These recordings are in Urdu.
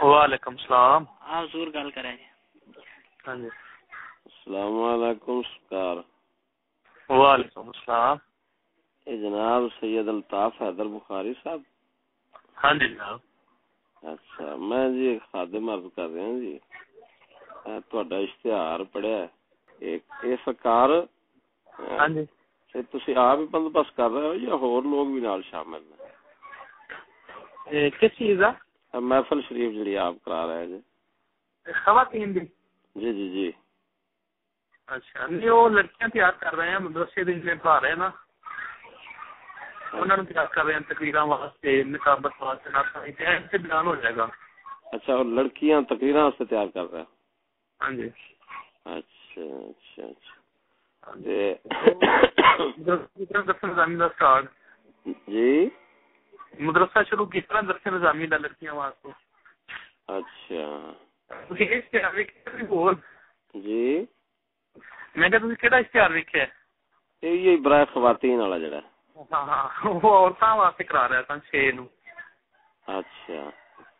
وعلیکم السلام. ہاں حضور گل کریں جی. ہاں جی. السلام علیکم سرکار. وعلیکم السلام. یہ جناب سید الطاف حیدر بخاری صاحب. ہاں جی جناب. اچھا میں جی ایک خادم عرض کر رہا ہوں جی. تہاڈا اشتہار پڑھیا ہے ایک سرکار. ہاں جی. تسی آپ ہی بندوبست کر رہے ہو یا ہور لوگ بھی نال شامل ہیں؟ کس چیز کا؟ محفل شریف جڑی آپ کرا رہے ہیں جی. خواتین دی. جی جی جی. اچھا نہیں وہ لڑکیاں تیار کر رہے ہیں مدرسے دن میں پڑھا رہے ہیں نا انہوں نے تیار کر رہے ہیں تقریراں واسطے نقابت واسطے نہ سے بیان ہو جائے گا. اچھا اور لڑکیاں تقریراں واسطے تیار کر رہے ہیں. ہاں جی. اچھا اچھا اچھا. مدرسہ نظامی کا سٹارٹ جی مدرسہ شروع کس طرح درس نظامی کا لڑکیاں واسطے. اچھا جی میں کہ کہڑا اشتہار ویکھیا ہے؟ یہ برائے خواتین والا جڑا. ہاں ہاں وہ عورتاں واسطے کرا رہا تھا 6 نو. اچھا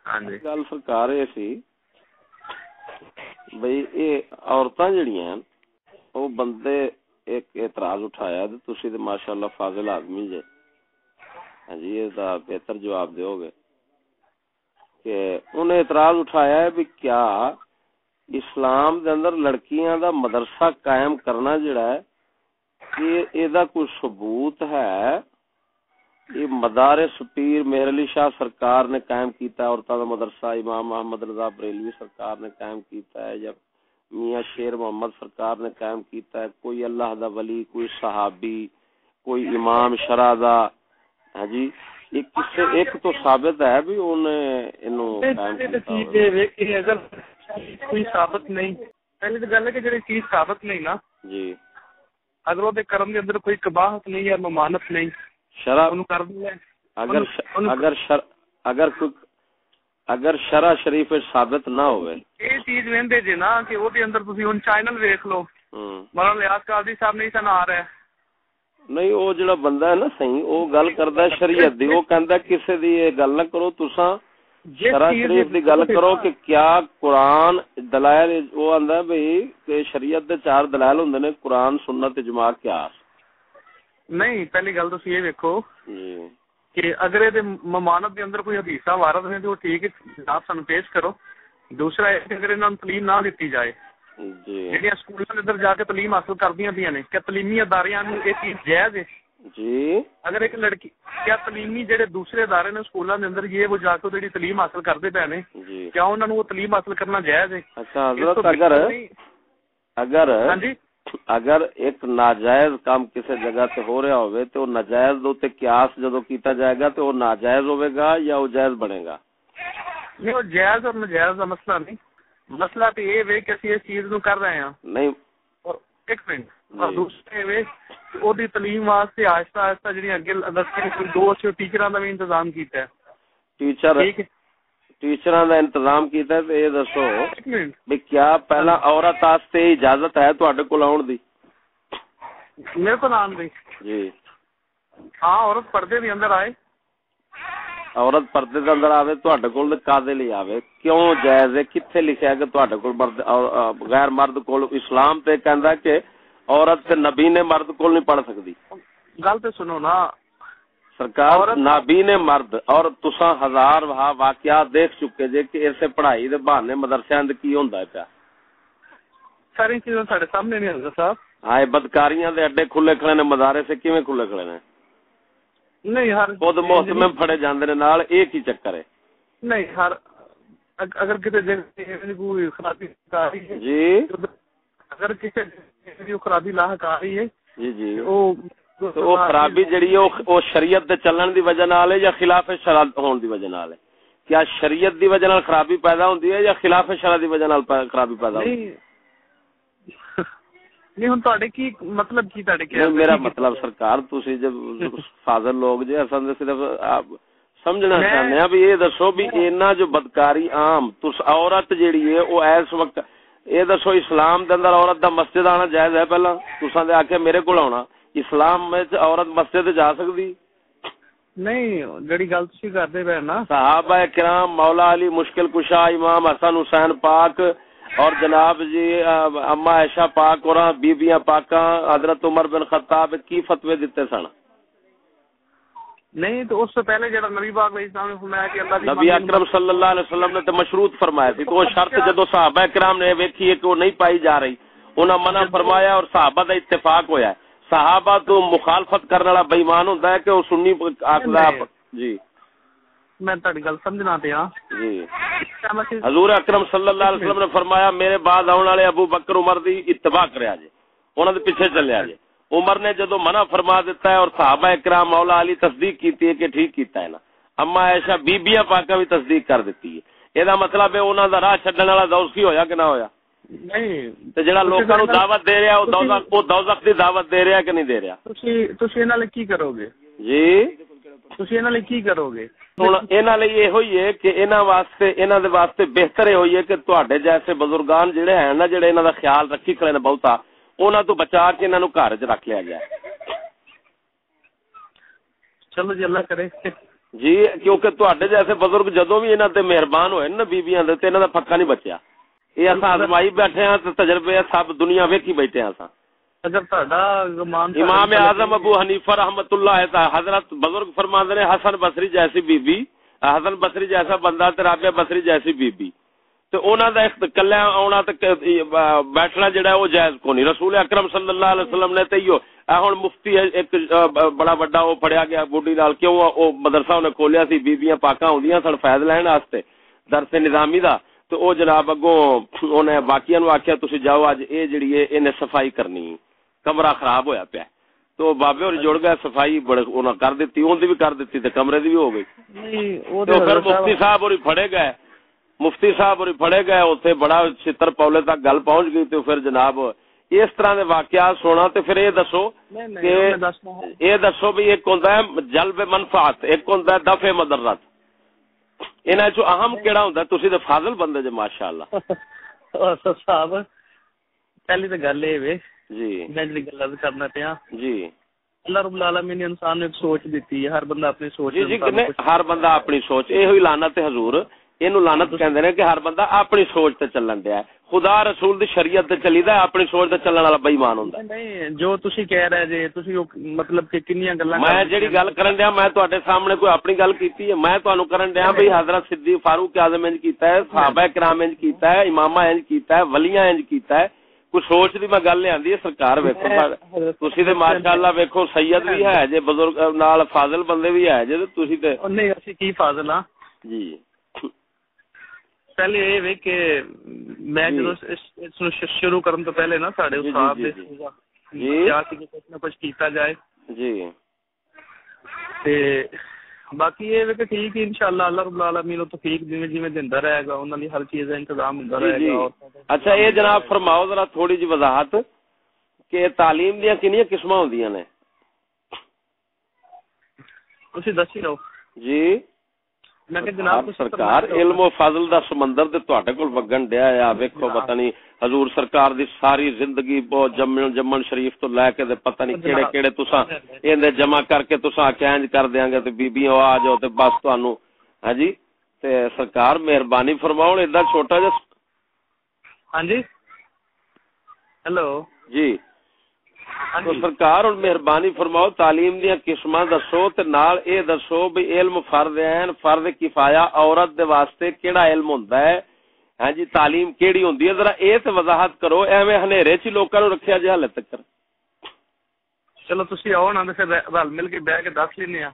ہاں جی. گل سرکار یہ سی بھئی یہ عورتاں جڑیاں وہ بندے ایک اعتراض اٹھایا تو تسی تے ماشاءاللہ فاضل آدمی جے. ہاں جی یہ دا بہتر جواب دیو گے کہ انہیں اعتراض اٹھایا ہے بھی کیا اسلام دے اندر لڑکیاں دا مدرسہ قائم کرنا جڑا ہے کہ ایدا کوئی ثبوت ہے؟ یہ مدارس پیر مہر علی شاہ سرکار نے قائم کیتا ہے عورتوں کا مدرسہ امام محمد رضا بریلوی سرکار نے قائم کیتا ہے یا میاں شیر محمد سرکار نے قائم کیتا ہے کوئی اللہ دا ولی کوئی صحابی کوئی امام شرع دا. ہاں جی ایک کس سے ایک تو ثابت ہے بھی انہیں انہوں قائم کیتا ہے. اگر کوئی ثابت نہیں پہلے تو گل ہے کہ جڑی چیز ثابت نہیں نا جی اگر وہ کرم دے اندر کوئی قباحت نہیں یا ممانت نہیں شرع کر دیا اگر شرع شریف ثابت نہ ہوئے یہ چیز ویندے جے نا کہ وہ دے اندر تسی ہن چینل ویکھ لو مولانا لیاس قاضی صاحب نہیں سن آ رہا ہے نہیں وہ جڑا بندہ ہے نا صحیح وہ گل کردا ہے شریعت دی. وہ کہندا کسے دی یہ گل نہ کرو تساں شرع شریف دی گل کرو کہ کیا قرآن دلائل. وہ آندا ہے بھئی کہ شریعت دے 4 دلائل ہوندے نے قرآن سنت اجماع قیاس. نہیں پہلی گل تو یہ ویکھو کہ اگر یہ ممانت دے اندر کوئی حدیثاں وارد ہیں تو ٹھیک ہے آپ سن پیش کرو. دوسرا ہے کہ اگر انہاں نوں تعلیم نہ دتی جائے جی سکولوں کے اندر جا کے تعلیم حاصل کردیاں پیاں نے کیا تعلیمی اداریاں نوں یہ چیز جائز ہے؟ جی اگر ایک لڑکی کیا تعلیمی جڑے دوسرے ادارے نے سکولوں کے اندر یہ وہ جا کے جڑی تعلیم حاصل کرتے پے نے کیا انہاں نوں وہ تعلیم حاصل کرنا جائز ہے؟ اچھا حضرت ہاں جی اگر ایک ناجائز کام کسی جگہ سے ہو رہا ہوئے تو ناجائز دو تے قیاس جدو کیتا جائے گا تو وہ ناجائز ہوئے گا یا وہ جائز بنے گا؟ نہیں وہ جائز اور ناجائز کا مسئلہ نہیں. مسئلہ تو یہ ہے کہ اسی اس چیز نو کر رہے ہیں نہیں اور ایک منٹ اور دوسرے وے او دی تعلیم واسطے آہستہ آہستہ جڑی اگے دستے کوئی 2 اچھے ٹیچراں دا بھی انتظام کیتا ہے. ٹیچراں دا انتظام کیتا ہے. تے یہ دسو بھی کیا پہلا عورت واسطے اجازت ہے تواڈے کول آون دی؟ میرے کول آن دی جی ہاں عورت پردے دے اندر آئے. عورت پردے دے اندر آوے تواڈے کول تے کادے لئی آوے؟ کیوں جائز ہے؟ کتھے لکھیا ہے کہ تواڈے کول مرد غیر مرد کول؟ اسلام تے کہندا کہ عورت تے نبی نے مرد کول نہیں پڑھ سکدی. گل تے سنو نا سرکار نبی نے مرد اور تساں ہزار واقعات دیکھ چکے جے کہ اسے پڑھائی دے بہانے مدرسیاں دے کی ہوندا ہے پیا. ساری چیزاں ساڈے سامنے نہیں حضرت صاحب. ہاں بدکاریاں دے اڈے کھلے کھڑے نے مدارس کیویں کھلے کھڑے نے؟ نہیں ہر خود محتمم پھڑے جاندے نے نال ایک ہی چکر ہے. نہیں ہر اگر کتے جگہ کوئی خرابی آ رہی ہے جی اگر کسی خرابی لاحق آ رہی ہے جی جی وہ خرابی جڑی ہے وہ شریعت دے چلن دی وجہ نال ہے یا خلاف شرع ہون دی وجہ نال ہے؟ کیا شریعت دی وجہ نال خرابی پیدا ہوندی ہے یا خلاف شرع دی وجہ نال خرابی پیدا ہوندی ہے؟ نہیں ہن تہاڈے کی مطلب کی تہاڈے کیا میرا مطلب سرکار تسی جب فاضل لوگ جے اساں صرف سمجھنا چاہنے ہیں بھی یہ دسو بھی اینا جو بدکاری عام تس عورت جیڑی ہے وہ اس وقت یہ دسو اسلام دے اندر عورت دا مسجد آنا جائز ہے؟ پہلا تساں دے آکھے میرے کول آنا اسلام میں عورت مسجد جا سکدی؟ نہیں جڑی گل تسی کردے پے نا صحابہ کرام، مولا علی مشکل کشا، امام حسن حسین پاک اور جناب جی اما عائشہ پاک اور بیبیاں پاکاں حضرت عمر بن خطاب کی فتوی دیتے سن؟ نہیں تو اس سے پہلے جڑا نبی پاک علیہ السلام نے فرمایا کہ اللہ نبی اکرم صلی اللہ علیہ وسلم نے تو مشروط فرمایا تھی، تو وہ شرط جدو صحابہ کرام نے ویکھی ہے کہ وہ نہیں پائی جا رہی، انہاں منع فرمایا اور صحابہ دا اتفاق ہویا ہے۔ صحابہ تو مخالفت کرنے والا بے ایمان ہوندا ہے کہ وہ سنی آکھدا جی میں تہاڈی گل سمجھنا تے ہاں جی۔ حضور اکرم صلی اللہ علیہ وسلم نے فرمایا میرے بعد آنے والے ابو بکر عمر دی اتباع کریا جے، انہاں دے پیچھے چلیا جے۔ عمر نے جدو منع فرما دیتا ہے اور صحابہ کرام مولا علی تصدیق کیتی ہے کہ ٹھیک کیتا ہے نا، اما عائشہ بیبیاں پاکاں بھی تصدیق کر دیتی ہے، اے دا مطلب ہے انہاں دا راہ چھڈن والا دوزخی ہویا کہ نہ ہویا؟ نہیں تے جڑا لوکاں نوں دعوت دے رہا او دوزخ دی دعوت دے رہا کہ نہیں دے رہا؟ تسی انہاں لئی کی کرو گے جی تسی انہاں لئی کی کرو گے؟ ہن انہاں لئی یہ ہوئی ہے کہ انہاں دے واسطے بہتر ہوئی ہے کہ تواڈے جیسے بزرگان جڑے ہیں نا، جڑے انہاں دا خیال رکھی کھڑے نے بہتا، انہاں تو بچا کے انہاں نوں گھر وچ رکھ لیا گیا۔ چلو جی اللہ کرے جی، کیونکہ تواڈے جیسے بزرگ جدوں بھی انہاں تے مہربان ہوئے نا بیبییاں دے تے انہاں دا پھکا نہیں بچیا۔ یہ اساں آزمائی بیٹھے ہاں تے تجربے سب دنیا ویکھی بیٹھے ہاں اساں۔ اگر تہاڈا امام اعظم ابو حنیفہ رحمۃ اللہ تعالی حضرت بزرگ فرماندے نے حسن بصری جیسی بیوی، حسن بصری جیسا بندہ تے رابعہ بصری جیسی بیوی، تے انہاں دا کلے آنا تے بیٹھنا جڑا ہے وہ جائز کو نہیں۔ رسول اکرم صلی اللہ علیہ وسلم نے تے ایو ہن مفتی ایک بڑا بڑا وہ پڑھیا گیا بوڈی نال، کیوں وہ مدرسہ انہیں کھولیا سی، بیبییاں پاکاں ہوندیاں سن فیض لین واسطے درس نظامی دا، تو او جناب اگوں انہیں باقیاں نوں آکھیا تسی جاؤ اج اے جڑی ہے انہیں صفائی کرنی، کمرہ خراب ہویا پیا، تو بابے اور جڑ گئے صفائی بڑے انہاں کر دتی، اون دی بھی کر دتی تے کمرے دی بھی ہو گئی۔ تو پھر مفتی صاحب اور پھڑے گئے، مفتی صاحب اور پھڑے گئے، اوتھے بڑا چھتر پولے تک گل پہنچ گئی، تو پھر جناب اس طرح دے واقعات سونا تے پھر یہ دسو کہ یہ دسو بھی ایک ہوندا ہے جلب منفعت، ایک ہوندا ہے دفع مضرت، انہاں چوں اہم کیڑا ہوندا ہے؟ تسی تے فاضل بندے جے ماشاءاللہ۔ صاحب پہلی تے گل اے وے جی میں جڑی گل کرنا پیا جی، اللہ رب العالمین نے انسان نوں ایک سوچ دیتی ہے، ہر بندہ اپنی سوچ جی جی ہر بندہ اپنی سوچ، یہ ہوئی لعنت ہے حضور، اینو لعنت کہندے نے کہ ہر بندہ اپنی سوچ تے چلن دیا ہے، خدا رسول دی شریعت تے چلیدا ہے، اپنی سوچ تے چلن والا بے ایمان ہوندا ہے۔ نہیں جو تسی کہہ رہے جے تسی مطلب کہ کنیاں گلاں میں جڑی گل کرن دیا میں تواڈے سامنے کوئی اپنی گل کیتی ہے، میں تانوں کرن دیا بھئی حضرت صدیق فاروق اعظم انج کیتا ہے، صحابہ کرام انج کیتا ہے، امامہ انج کیتا ہے، ولیاں انج کیتا ہے، کوئی سوچ دی میں گل لیاندی ہے سرکار ویکھو تسی تے ماشاءاللہ ویکھو سید بھی ہے جے بزرگ نال فاضل بندے بھی ہے جے تسی تے نہیں اسی کی فاضل ہاں جی۔ پہلے یہ وے کہ میں جدوں اس نو شروع کرن تو پہلے نا ساڈے استاد دے کیا کہ کچھ نہ کچھ کیتا جائے جی، تے باقی یہ کہ ٹھیک ہے انشاءاللہ اللہ رب العالمین توفیق جویں جویں دیندا رہے گا، انہاں دی ہر چیز دا انتظام ہوندا رہے گا۔ اچھا یہ جناب فرماؤ ذرا تھوڑی جی وضاحت کہ تعلیم دیاں کنیاں قسماں ہوندیاں نے؟ تسی دسی لو جی۔ میں کہ جناب سرکار علم و فضل دا سمندر تے تواڈے کول وگن ڈیا ہے، ویکھو پتہ نہیں حضور سرکار دی ساری زندگی بہت جمن شریف تو لے کے پتہ نہیں کیڑے کیڑے تساں ایندے جمع کر کے تساں کینج کر دیاں گے تے بیبیاں آ جاؤ تے بس تانوں ہاں جی، تے سرکار مہربانی فرماؤ ایڈا چھوٹا جا ہاں جی ہیلو جی، تو سرکار اور مہربانی فرماؤ تعلیم دیا قسماں دسو تے نال اے دسو بھی علم فرض عین فرض کفایہ عورت دے واسطے کیڑا علم ہوندا ہے؟ ہاں جی تعلیم کیڑی ہوندی ہے ذرا اے تے وضاحت کرو، ایویں ہنیرے چ لوکاں نوں رکھیا جے حالے تک۔ چلو تسی آؤ نا تے پھر رل مل کے بیٹھ کے دس لینے آ۔